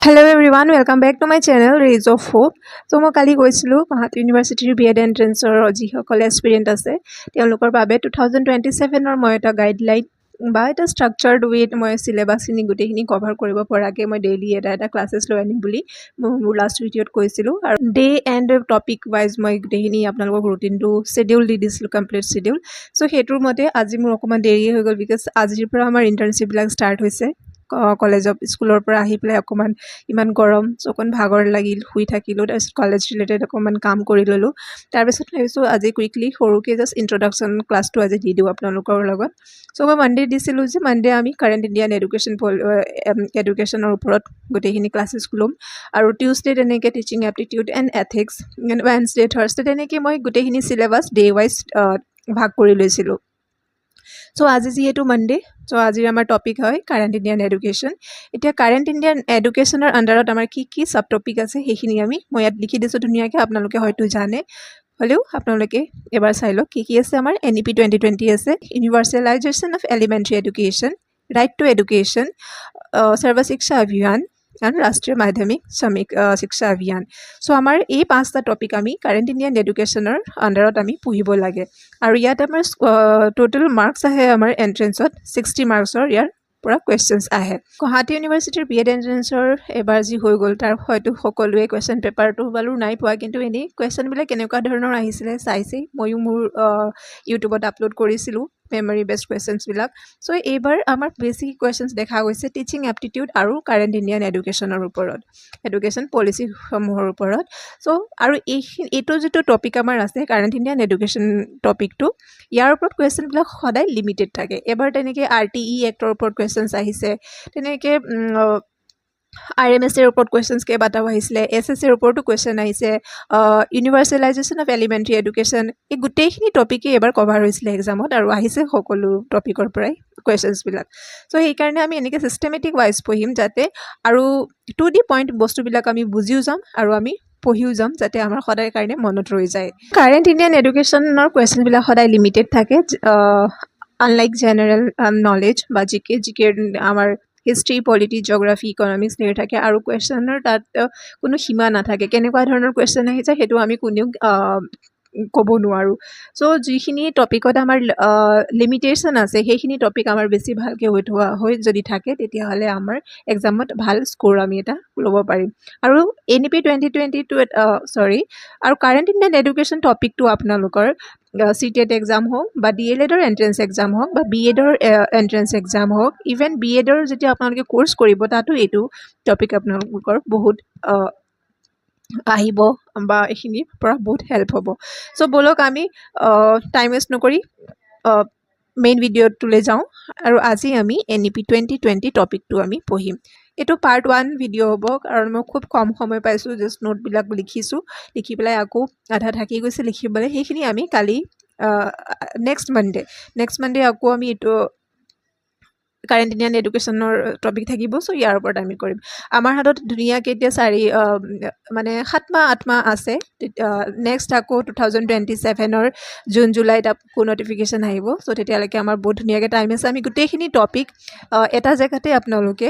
Hello everyone, welcome back to my channel Rays of Hope. So মই কালি গৈছিলোঁ গুৱাহাটী ইউনিভাৰ্চিটিৰ BEd এন্ট্ৰেন্সৰ যিসকলে এস্পিৰেণ্ট আছে তেওঁলোকৰ বাবে 2027 মই এটা গাইডলাইন বা এটা ষ্ট্ৰাকচাৰ্ড ৱেত মই চিলেবাছখিনি গোটেইখিনি কভাৰ কৰিব পৰাকৈ মই ডেইলি এটা ক্লাছেছ লৈ আনিম বুলি মোৰ লাষ্ট ভিডিঅ'ত কৈছিলোঁ আৰু ডে এণ্ড টপিক ৱাইজ মই গোটেইখিনি আপোনালোকক ৰুটিনটো শ্বেডিউল দি দিছিলোঁ কমপ্লিট শ্বেডিউল। চ' সেইটোৰ মতে আজি মোৰ অকণমান দেৰি হৈ গ'ল বিকজ আজিৰ পৰা আমাৰ ইণ্টাৰ্ণশ্বিপবিলাক ষ্টাৰ্ট হৈছে কলেজৰ স্কুলৰ পৰা আহি পেলাই অকণমান ইমান গৰম অকণ ভাগৰ লাগিল শুই থাকিলোঁ। তাৰপিছত কলেজ ৰিলেটেড অকণমান কাম কৰি ল'লোঁ। তাৰপিছত ভাবিছোঁ আজি কুইকলি সৰুকৈ জাষ্ট ইণ্ট্ৰডাকশ্যন ক্লাছটো আজি দি দিওঁ আপোনালোকৰ লগত। চ' মই মানডে দিছিলোঁ যে মানডে আমি কাৰেণ্ট ইণ্ডিয়ান এডুকেশ্যনৰ ওপৰত গোটেইখিনি ক্লাছেছ ল'ম আৰু টিউজডে তেনেকৈ teaching aptitude and ethics, Wednesday Thursday তেনেকৈ মই গোটেইখিনি চিলেবাছ ডে ৱাইজ ভাগ কৰি লৈছিলোঁ। চ' আজি যিহেতু মানডে, চ' আজিৰ আমাৰ টপিক হয় কাৰেণ্ট ইণ্ডিয়ান এডুকেশ্যন। এতিয়া কাৰেণ্ট ইণ্ডিয়ান এডুকেশ্যনৰ আণ্ডাৰত আমাৰ কি চাব টপিক আছে সেইখিনি মই ইয়াত লিখি দিছোঁ ধুনীয়াকৈ, আপোনালোকে হয়তো জানে হ'লেও আপোনালোকে এবাৰ চাই লওক কি আছে। আমাৰ NEP 2020 আছে, universalization of elementary education, right to education, Sarva Shiksha অভিযান আৰু ৰাষ্ট্ৰীয় মাধ্যমিক শিক্ষা অভিযান। চ' আমাৰ এই 5টা টপিক আমি কাৰেণ্ট ইণ্ডিয়ান এডুকেশ্যনৰ আণ্ডাৰত আমি পঢ়িব লাগে আৰু ইয়াত আমাৰ টোটেল মাৰ্কছ আহে আমাৰ এণ্ট্ৰেন্সত 60 মাৰ্কছৰ ইয়াৰ পৰা কুৱেশ্যনছ আহে। গুৱাহাটী ইউনিভাৰ্চিটিৰ বিএড এণ্ট্ৰেন্সৰ এবাৰ যি হৈ গ'ল তাৰ হয়তো সকলোৱে কুৱেশ্যন পেপাৰটো বাৰু নাই পোৱা, কিন্তু এনেই কুৱেশ্যনবিলাক কেনেকুৱা ধৰণৰ আহিছিলে চাইছেই, ময়ো মোৰ ইউটিউবত আপলোড কৰিছিলোঁ মেমৰি বেছড কুৱেশ্যনছবিলাক। চ' এইবাৰ আমাৰ বেছিক কুৱেশ্যনছ দেখা গৈছে টিচিং এপ্টিটিউড আৰু কাৰেণ্ট ইণ্ডিয়ান এডুকেশ্যনৰ ওপৰত, এডুকেশ্যন পলিচিসমূহৰ ওপৰত। চ' আৰু এইটো যিটো টপিক আমাৰ আছে কাৰেণ্ট ইণ্ডিয়ান এডুকেশ্যন টপিকটো, ইয়াৰ ওপৰত কুৱেশ্যনবিলাক সদায় লিমিটেড থাকে। এবাৰ তেনেকৈ RTE এক্টৰ ওপৰত কুৱেশ্যনছ আহিছে, তেনেকৈ RMSৰ ওপৰত কুৱেশ্যনছ কেইবাটাও আহিছিলে, SSCৰ ওপৰতো কুৱেশ্যন আহিছে, ইউনিভাৰ্চেলাইজেশ্যন অফ এলিমেণ্টাৰী এডুকেশ্যন, এই গোটেইখিনি টপিকেই এবাৰ কভাৰ হৈছিলে এক্সামত আৰু আহিছে সকলো টপিকৰ পৰাই কুৱেশ্যনছবিলাক। চ' সেইকাৰণে আমি এনেকৈ ছিষ্টেমেটিক ৱাইজ পঢ়িম যাতে আৰু টু দি পইণ্ট বস্তুবিলাক আমি বুজিও যাম আৰু আমি পঢ়িও যাম যাতে আমাৰ সদায় কাৰণে মনত ৰৈ যায়। কাৰেণ্ট ইণ্ডিয়ান এডুকেশ্যনৰ কুৱেশ্যনবিলাক সদায় লিমিটেড থাকে, আনলাইক জেনেৰেল নলেজ বা জিকে আমাৰ হিষ্ট্ৰী, পলিটি, জিঅ'গ্ৰাফী, ইকনমিক্স ধেৰ থাকে আৰু কুৱেশ্যনৰ তাত কোনো সীমা নাথাকে, কেনেকুৱা ধৰণৰ কুৱেশ্যন আহিছে সেইটো আমি কোনেও ক'ব নোৱাৰোঁ। চ' যিখিনি টপিকত আমাৰ লিমিটেশ্যন আছে সেইখিনি টপিক আমাৰ বেছি ভালকৈ হৈ যদি থাকে তেতিয়াহ'লে আমাৰ এক্সামত ভাল স্ক'ৰ আমি এটা ল'ব পাৰিম। আৰু NEP 2020 আৰু কাৰেণ্ট ইণ্ডিয়ান এডুকেশ্যন টপিকটো আপোনালোকৰ CTET এক্সাম হওক বা DLEDৰ এণ্ট্ৰেন্স এক্সাম হওক বা BEDৰ এণ্ট্ৰেন্স এক্সাম হওক, ইভেন BEDৰ যেতিয়া আপোনালোকে কৰ্চ কৰিব তাতো এইটো টপিক আপোনালোকৰ বহুত আহিব বা এইখিনিৰ পৰা বহুত হেল্প হ'ব। চ' ব'লক আমি টাইম ৱেষ্ট নকৰি মেইন ভিডিঅ'টোলৈ যাওঁ আৰু আজি আমি NEP 2020 টপিকটো আমি পঢ়িম। এইটো পাৰ্ট 1 ভিডিঅ' হ'ব কাৰণ মই খুব কম সময় পাইছোঁ, জাষ্ট নোটবিলাক লিখিছোঁ, লিখি পেলাই আকৌ আধা থাকি গৈছে লিখিবলৈ, সেইখিনি আমি কালি নেক্সট মানডে আকৌ আমি এইটো কাৰেণ্ট ইণ্ডিয়ান এডুকেশ্যনৰ টপিক থাকিব। চ' ইয়াৰ ওপৰত আমি কৰিম। আমাৰ হাতত ধুনীয়াকৈ এতিয়া 7 মাহ 8 মাহ আছে, নেক্সট আকৌ 2027 জুন জুলাইত আকৌ নটিফিকেশ্যন আহিব। চ' তেতিয়ালৈকে আমাৰ বহুত ধুনীয়াকৈ টাইম আছে, আমি গোটেইখিনি টপিক এটা জেগাতে আপোনালোকে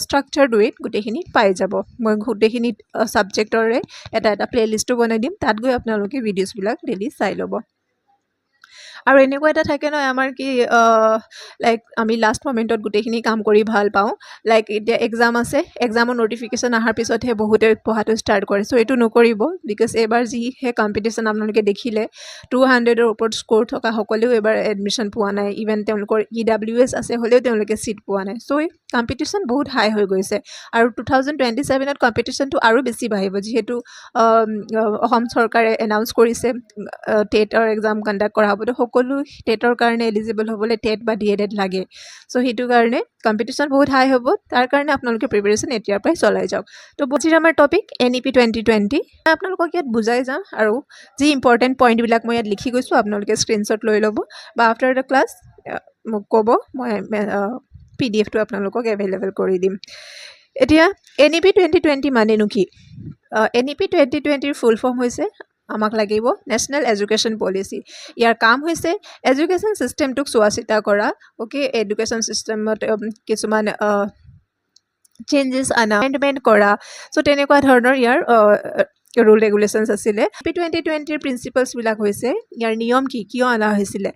ষ্ট্ৰাকচাৰ্ড ৱেত গোটেইখিনি পাই যাব। মই গোটেইখিনি ছাবজেক্টৰে এটা প্লে'লিষ্টো বনাই দিম, তাত গৈ আপোনালোকে ভিডিঅ'ছবিলাক ডেইলি চাই ল'ব। আৰু এনেকুৱা এটা থাকে নহয় আমাৰ কি লাইক আমি লাষ্ট মমেণ্টত গোটেইখিনি কাম কৰি ভাল পাওঁ, লাইক এতিয়া এক্সাম আছে, এক্সামৰ নটিফিকেশ্যন অহাৰ পিছতহে বহুতে পঢ়াটো ষ্টাৰ্ট কৰে। চ' এইটো নকৰিব বিকজ এইবাৰ যিহে কম্পিটিশ্যন আপোনালোকে দেখিলে 200ৰ ওপৰত স্ক'ৰ থকা সকলেও এইবাৰ এডমিশ্যন পোৱা নাই, ইভেন তেওঁলোকৰ EWS আছে হ'লেও তেওঁলোকে ছিট পোৱা নাই। চ' এই কম্পিটিশ্যন বহুত হাই হৈ গৈছে আৰু 2027ত কম্পিটিশ্যনটো আৰু বেছি বাঢ়িব যিহেতু অসম চৰকাৰে এনাউন্স কৰিছে টেটৰ এক্সাম কণ্ডাক্ট কৰা হ'ব। সকলো টেটৰ কাৰণে এলিজিবল হ'বলৈ টেট বা DLED লাগে। চ' সেইটো কাৰণে কম্পিটিশ্যন বহুত হাই হ'ব, তাৰ কাৰণে আপোনালোকে প্ৰিপেৰেশ্যন এতিয়াৰ পৰাই চলাই যাওক। তো বুজিৰ আমাৰ টপিক NEP 2020 আপোনালোকক ইয়াত বুজাই যাম আৰু যি ইম্পৰ্টেণ্ট পইণ্টবিলাক মই ইয়াত লিখি গৈছোঁ আপোনালোকে স্ক্ৰীনশ্বট লৈ ল'ব বা আফটাৰ দ্য ক্লাছ মোক ক'ব, মই PDF-টো আপোনালোকক এভেইলেবল কৰি দিম। এতিয়া NEP 2020 মানেনো কি? NEP 2020ৰ ফুল ফৰ্ম হৈছে আমাক লাগিব নেশ্যনেল এডুকেশ্যন পলিচি। ইয়াৰ কাম হৈছে এডুকেশ্যন ছিষ্টেমটোক চোৱা চিতা কৰা, এডুকেশ্যন ছিষ্টেমত কিছুমান চেঞ্জেছ আনা এমেণ্ডমেণ্ট কৰা চ' তেনেকুৱা ধৰণৰ ইয়াৰ ৰুল ৰেগুলেশ্যনছ আছিলে NEP 2020ৰ প্ৰিন্সিপালছবিলাক হৈছে ইয়াৰ নিয়ম কি কিয় অনা হৈছিলে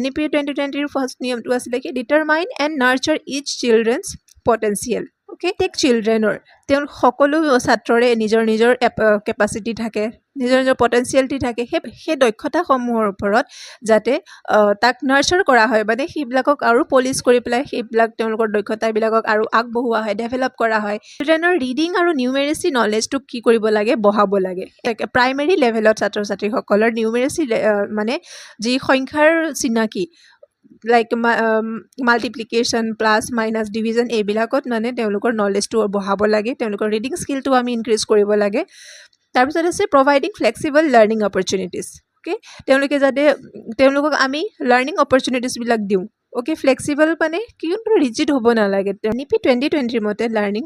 NEP 2020ৰ ফাৰ্ষ্ট নিয়মটো আছিলে কি determine and nurture each children's potential okay take চিলড্ৰেনৰ তেওঁ সকলো ছাত্ৰৰে নিজৰ নিজৰ কেপাচিটি থাকে নিজৰ নিজৰ পটেঞ্চিয়েলিটি থাকে সেই দক্ষতাসমূহৰ ওপৰত যাতে তাক নাৰ্চাৰ কৰা হয় মানে সেইবিলাকক আৰু পলিচ কৰি পেলাই সেইবিলাক তেওঁলোকৰ দক্ষতাবিলাকক আৰু আগবঢ়োৱা হয় ডেভেলপ কৰা হয় চিলড্ৰেনৰ ৰিডিং আৰু নিউমেৰেচি নলেজটোক কি কৰিব লাগে বঢ়াব লাগে প্ৰাইমেৰী লেভেলত ছাত্ৰ ছাত্ৰীসকলৰ নিউমেৰেচি মানে যি সংখ্যাৰ চিনাকি like multiplication plus minus division এইবিলাকত মানে তেওঁলোকৰ নলেজটো বঢ়াব লাগে তেওঁলোকৰ ৰিডিং স্কিলটো আমি ইনক্ৰিজ কৰিব লাগে তাৰপিছত আছে providing flexible learning opportunities okay তেওঁলোকে যাতে তেওঁলোকক আমি লাৰ্ণিং অপৰচুনিটিছবিলাক দিওঁ অ'কে ফ্লেক্সিবল মানে কিন্তু ৰিজিড হ'ব নালাগে NEP 2020ৰ মতে লাৰ্ণিং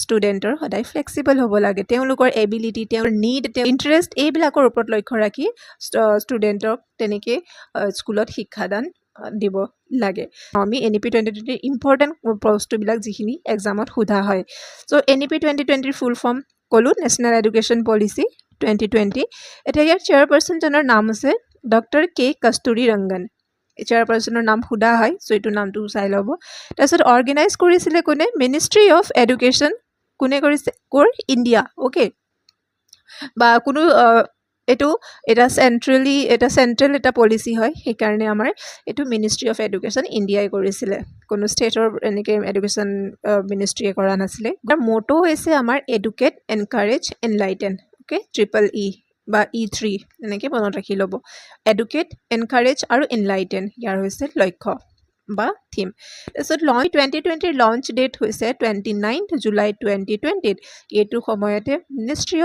ষ্টুডেণ্টৰ সদায় ফ্লেক্সিবল হ'ব লাগে তেওঁলোকৰ এবিলিটি তেওঁৰ নিড ইণ্টাৰেষ্ট এইবিলাকৰ ওপৰত লক্ষ্য ৰাখি ষ্টুডেণ্টক তেনেকৈ স্কুলত শিক্ষাদান দিব লাগে আমি NEP 2020 ইম্পৰ্টেণ্ট বস্তুবিলাক যিখিনি এক্সামত সোধা হয় চ' NEP 2020ৰ ফুল ফৰ্ম ক'লোঁ নেশ্যনেল এডুকেশ্যন পলিচি 2020 এতিয়া ইয়াৰ চেয়াৰপাৰ্চনজনৰ নাম আছে ডক্টৰ কে কস্তুৰী ৰংগন চেয়াৰপাৰ্চনৰ নাম সোধা হয় চ' এইটো নামটো চাই ল'ব তাৰপিছত অৰ্গেনাইজ কৰিছিলে কোনে মিনিষ্ট্ৰী অফ এডুকেশ্যন কোনে কৰিছে ইণ্ডিয়া অ'কে বা কোনো এইটো এটা চেণ্ট্ৰেল এটা পলিচি হয় সেইকাৰণে আমাৰ এইটো মিনিষ্ট্ৰী অফ এডুকেশ্যন ইণ্ডিয়াই কৰিছিলে কোনো ষ্টেটৰ এনেকৈ এডুকেশ্যন মিনিষ্ট্ৰীয়ে কৰা নাছিলে তাৰ ম'টো হৈছে আমাৰ educate encourage enlighten okay EEE বা E3 এনেকৈ মনত ৰাখি ল'ব এডুকেট এনকাৰেজ আৰু এনলাইটেন ইয়াৰ হৈছে লক্ষ্য বা থিম তাৰপিছত 2020ৰ লঞ্চ ডেট হৈছে 29 জুলাই 2020 এইটো সময়তে মিনিষ্ট্ৰী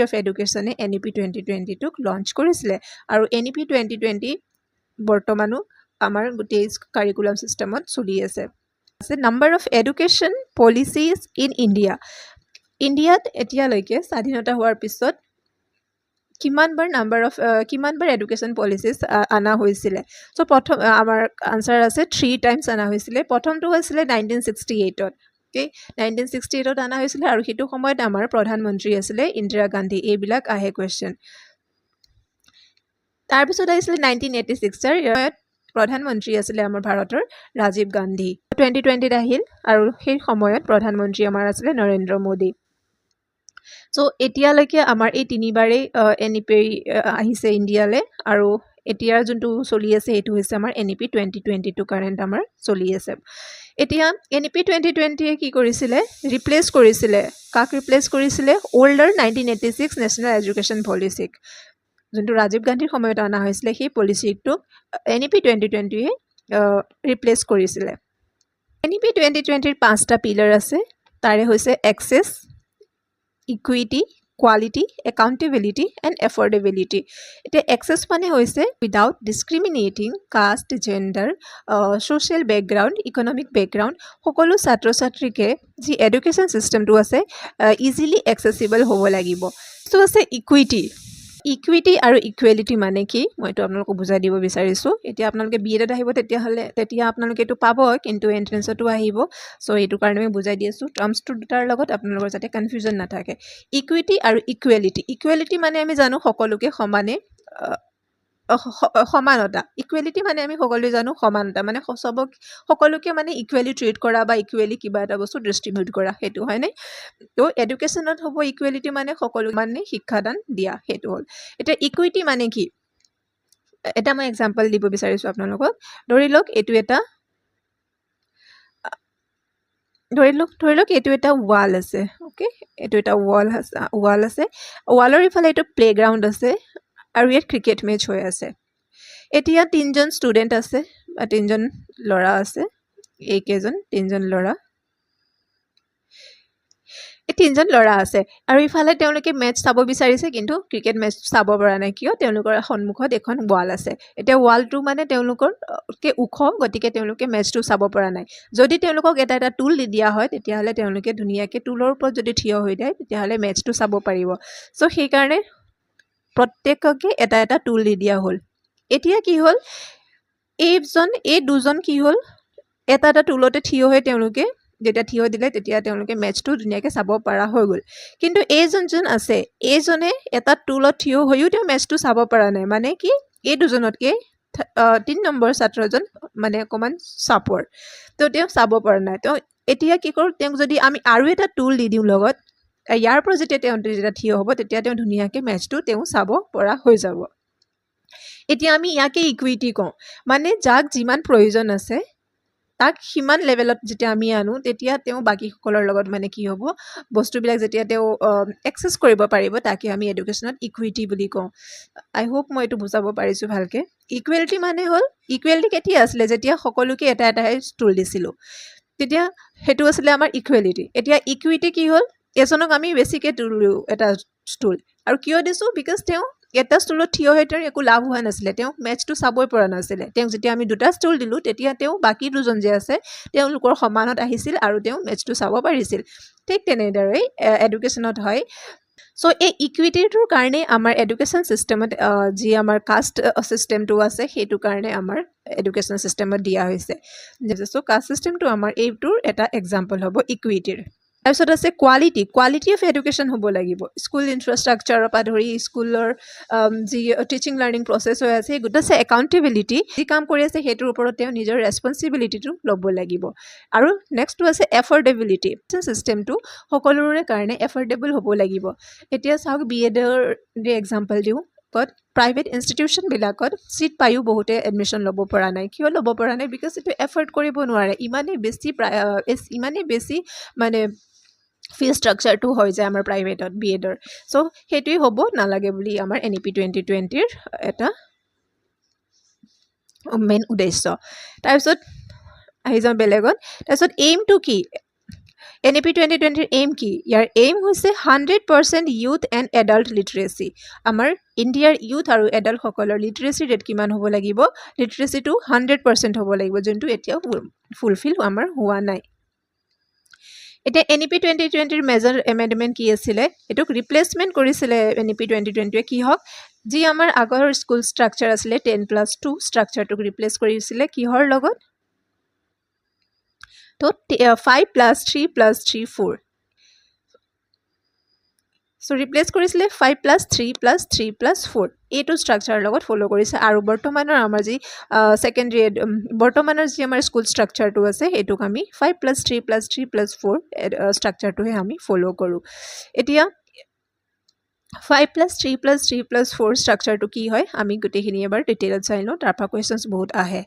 অফ এডুকেশ্যনে NEP 2020টোক লঞ্চ কৰিছিলে আৰু NEP 2020 বৰ্তমানো আমাৰ গোটেই কাৰিকুলাম ছিষ্টেমত চলি আছে number of education policies in ইণ্ডিয়াত এতিয়ালৈকে স্বাধীনতা হোৱাৰ পিছত কিমানবাৰ এডুকেশ্যন পলিচিজ অনা হৈছিলে চ' প্ৰথম আমাৰ আনচাৰ আছে 3 টাইমছ অনা হৈছিলে প্ৰথমটো হৈছিলে 1968ত অ'কে 1968ত অনা হৈছিলে আৰু সেইটো সময়ত আমাৰ প্ৰধানমন্ত্ৰী আছিলে ইন্দিৰা গান্ধী এইবিলাক আহে কুৱেশ্যন তাৰপিছত আহিছিলে 1986ৰ ইয়াত প্ৰধানমন্ত্ৰী আছিলে আমাৰ ভাৰতৰ ৰাজীৱ গান্ধী 2020ত আহিল আৰু সেই সময়ত প্ৰধানমন্ত্ৰী আমাৰ আছিলে নৰেন্দ্ৰ মোদী চ' এতিয়ালৈকে আমাৰ এই তিনিবাৰেই NEP আহিছে ইণ্ডিয়ালৈ আৰু এতিয়াৰ যোনটো চলি আছে সেইটো হৈছে আমাৰ NEP 2022 কাৰেণ্ট আমাৰ চলি আছে এতিয়া NEP 2020য়ে কি কৰিছিলে ৰিপ্লেচ কৰিছিলে কাক ৰিপ্লেচ কৰিছিলে অল্ডাৰ 1986 নেশ্যনেল এডুকেশ্যন পলিচিক যোনটো ৰাজীৱ গান্ধীৰ সময়ত অনা হৈছিলে সেই পলিচিটোক NEP 2020য়ে ৰিপ্লেচ কৰিছিলে NEP 2020ৰ 5টা পিলাৰ আছে তাৰে হৈছে access equity quality accountability and affordability এতিয়া এক্সেছ মানে হৈছে without discriminating caste gender social background economic background সকলো ছাত্ৰ ছাত্ৰীকে যি এডুকেশ্যন ছিষ্টেমটো আছে ইজিলি এক্সেচিবল হ'ব লাগিব সেইটো আছে ইকুইটি আৰু ইকুৱেলিটি মানে কি মইতো আপোনালোকক বুজাই দিব বিচাৰিছোঁ এতিয়া আপোনালোকে BEdত আহিব তেতিয়া আপোনালোকে এইটো পাব কিন্তু এণ্ট্ৰেঞ্চতো আহিব চ' এইটো কাৰণে মই বুজাই দি আছোঁ টাৰ্মছটো দুটাৰ লগত আপোনালোকৰ যাতে কনফিউজন নাথাকে ইকুইটি আৰু ইকুৱেলিটি মানে আমি জানো সকলোকে সমানে সমানতা ইকুৱেলিটি মানে আমি সকলোৱে জানো সমানতা মানে সকলোকে মানে ইকুৱেলি ট্ৰিট কৰা বা ইকুৱেলি কিবা এটা বস্তু ডিষ্ট্ৰিবিউট কৰা সেইটো হয়নে তো এডুকেশ্যনত হ'ব ইকুৱেলিটি মানে সকলো মানে শিক্ষাদান দিয়া সেইটো হ'ল এতিয়া ইকুইটি মানে কি এটা মই এক্সাম্পল দিব বিচাৰিছোঁ আপোনালোকক ধৰি লওক এইটো এটা ৱাল আছে অ'কে এইটো এটা ৱাল আছে ৱালৰ ইফালে এইটো প্লেগ্ৰাউণ্ড আছে আৰু ইয়াত ক্ৰিকেট মেচ হৈ আছে এতিয়া 3জন ষ্টুডেণ্ট আছে বা 3জন ল'ৰা আছে এইকেইজন 3জন ল'ৰা এই 3জন ল'ৰা আছে আৰু ইফালে তেওঁলোকে মেচ চাব বিচাৰিছে কিন্তু ক্ৰিকেট মেচ চাব পৰা নাই কিয় তেওঁলোকৰ সন্মুখত এখন ৱাল আছে এতিয়া ৱালটো মানে তেওঁলোকৰকে ওখ গতিকে তেওঁলোকে মেচটো চাব পৰা নাই যদি তেওঁলোকক এটা টুল দি দিয়া হয় তেতিয়াহ'লে তেওঁলোকে ধুনীয়াকৈ টুলৰ ওপৰত যদি থিয় হৈ যায় তেতিয়াহ'লে মেচটো চাব পাৰিব চ' সেইকাৰণে প্ৰত্যেককে এটা টুল দি দিয়া হ'ল এতিয়া কি হ'ল এই দুজন কি হ'ল এটা টুলতে থিয় হৈ তেওঁলোকে যেতিয়া থিয় দিলে তেতিয়া তেওঁলোকে মেটচটো ধুনীয়াকৈ চাব পৰা হৈ গ'ল কিন্তু এই যোনজন আছে এইজনে এটা টুলত থিয় হৈও তেওঁ মেটচটো চাব পৰা নাই মানে কি এই দুজনতকৈ 3 নম্বৰ ছাত্ৰজন মানে অকণমান চাপৰ তো তেওঁ চাব পৰা নাই তো এতিয়া কি কৰোঁ তেওঁক যদি আমি আৰু এটা টুল দি দিওঁ লগত ইয়াৰ পৰা যেতিয়া থিয় হ'ব তেতিয়া তেওঁ ধুনীয়াকৈ মেটচটো তেওঁ চাব পৰা হৈ যাব এতিয়া আমি ইয়াকে ইকুইটি কওঁ মানে যাক যিমান প্ৰয়োজন আছে তাক সিমান লেভেলত যেতিয়া আমি আনো তেতিয়া তেওঁ বাকীসকলৰ লগত মানে কি হ'ব বস্তুবিলাক যেতিয়া তেওঁ এক্সেছ কৰিব পাৰিব তাকে আমি এডুকেশ্যনত ইকুইটি বুলি কওঁ আই হোপ মই এইটো বুজাব পাৰিছোঁ ভালকৈ ইকুৱেলিটি মানে হ'ল ইকুৱেলিটি কেতিয়া আছিলে যেতিয়া সকলোকে এটা এটাহে ষ্টুল দিছিলোঁ তেতিয়া সেইটো আছিলে আমাৰ ইকুৱেলিটি এতিয়া ইকুইটি কি হ'ল এজনক আমি বেছিকৈ দিলোঁ এটা ষ্টুল আৰু কিয় দিছোঁ বিকজ তেওঁ এটা ষ্টুলত থিয় হৈ তেওঁৰ একো লাভ হোৱা নাছিলে তেওঁক মেটচটো চাবই পৰা নাছিলে তেওঁক যেতিয়া আমি দুটা ষ্টুল দিলোঁ তেতিয়া তেওঁ বাকী দুজন যে আছে তেওঁলোকৰ সমানত আহিছিল আৰু তেওঁ মেটচটো চাব পাৰিছিল ঠিক তেনেদৰেই এডুকেশ্যনত হয় চ' এই ইকুইটিটোৰ কাৰণে আমাৰ এডুকেশ্যন ছিষ্টেমত যি আমাৰ কাষ্ট ছিষ্টেমটো আছে সেইটো কাৰণে আমাৰ এডুকেশ্যন ছিষ্টেমত দিয়া হৈছে চ' কাষ্ট ছিষ্টেমটো আমাৰ এইটোৰ এটা এক্সাম্পল হ'ব ইকুইটিৰ তাৰপিছত আছে কোৱালিটি অফ এডুকেশ্যন হ'ব লাগিব স্কুল ইনফ্ৰাষ্ট্ৰাকচাৰৰ পৰা ধৰি স্কুলৰ যি টিচিং লাৰ্ণিং প্ৰচেছ হৈ আছে সেই গোটেই আছে একাউণ্টেবিলিটি যি কাম কৰি আছে সেইটোৰ ওপৰত তেওঁ নিজৰ ৰেছপনচিবিলিটিটো ল'ব লাগিব আৰু নেক্সটটো আছে এফৰ্ডেবিলিটি ছিষ্টেমটো সকলোৰে কাৰণে এফৰ্ডেবল হ'ব লাগিব এতিয়া চাওক BEdৰ এক্সাম্পল দিওঁ প্ৰাইভেট ইনষ্টিটিউশ্যনবিলাকত ছিট পায়ো বহুতে এডমিশ্যন ল'ব পৰা নাই কিয় ল'ব পৰা নাই বিকজ এইটো এফৰ্ড কৰিব নোৱাৰে ইমানেই বেছি মানে ফি ষ্ট্ৰাকচাৰটো হৈ যায় আমাৰ প্ৰাইভেটত BEdৰ চ' সেইটোৱে হ'ব নালাগে বুলি আমাৰ NEP 2020ৰ এটা মেইন উদ্দেশ্য তাৰপিছত আহি যাওঁ বেলেগত তাৰপিছত এইমটো কি NEP 2020ৰ এইম কি ইয়াৰ এইম হৈছে 100% ইউথ এণ্ড এডাল্ট লিটাৰেচি আমাৰ ইণ্ডিয়াৰ ইউথ আৰু এডাল্টসকলৰ লিটাৰেচি ৰেট কিমান হ'ব লাগিব লিটাৰেচিটো 100% হ'ব লাগিব যোনটো এতিয়াও ফুলফিল আমাৰ হোৱা নাই এতিয়া NEP 2020ৰ মেজৰ এমেণ্ডমেণ্ট কি আছিলে এইটোক ৰিপ্লেচমেণ্ট কৰিছিলে NEP 2020য়ে কি হওক যি আমাৰ আগৰ স্কুল ষ্ট্ৰাকচাৰ আছিলে 10+2 ষ্ট্ৰাকচাৰটোক ৰিপ্লেচ কৰিছিলে কিহৰ লগত তো 5+3+3+4 চ' ৰিপ্লেচ কৰিছিলে 5+3+3+4 এইটো ষ্ট্ৰাকচাৰৰ লগত ফ'ল' কৰিছে আৰু বৰ্তমানৰ আমাৰ যি বৰ্তমানৰ যি আমাৰ স্কুল ষ্ট্ৰাকচাৰটো আছে সেইটোক আমি 5+3+3+4 ষ্ট্ৰাকচাৰটোহে আমি ফ'ল' কৰোঁ এতিয়া 5+3+3+4 ষ্ট্ৰাকচাৰটো কি হয় আমি গোটেইখিনি এবাৰ ডিটেইলত চাই লওঁ তাৰপৰা কুৱেশ্যনছ বহুত আহে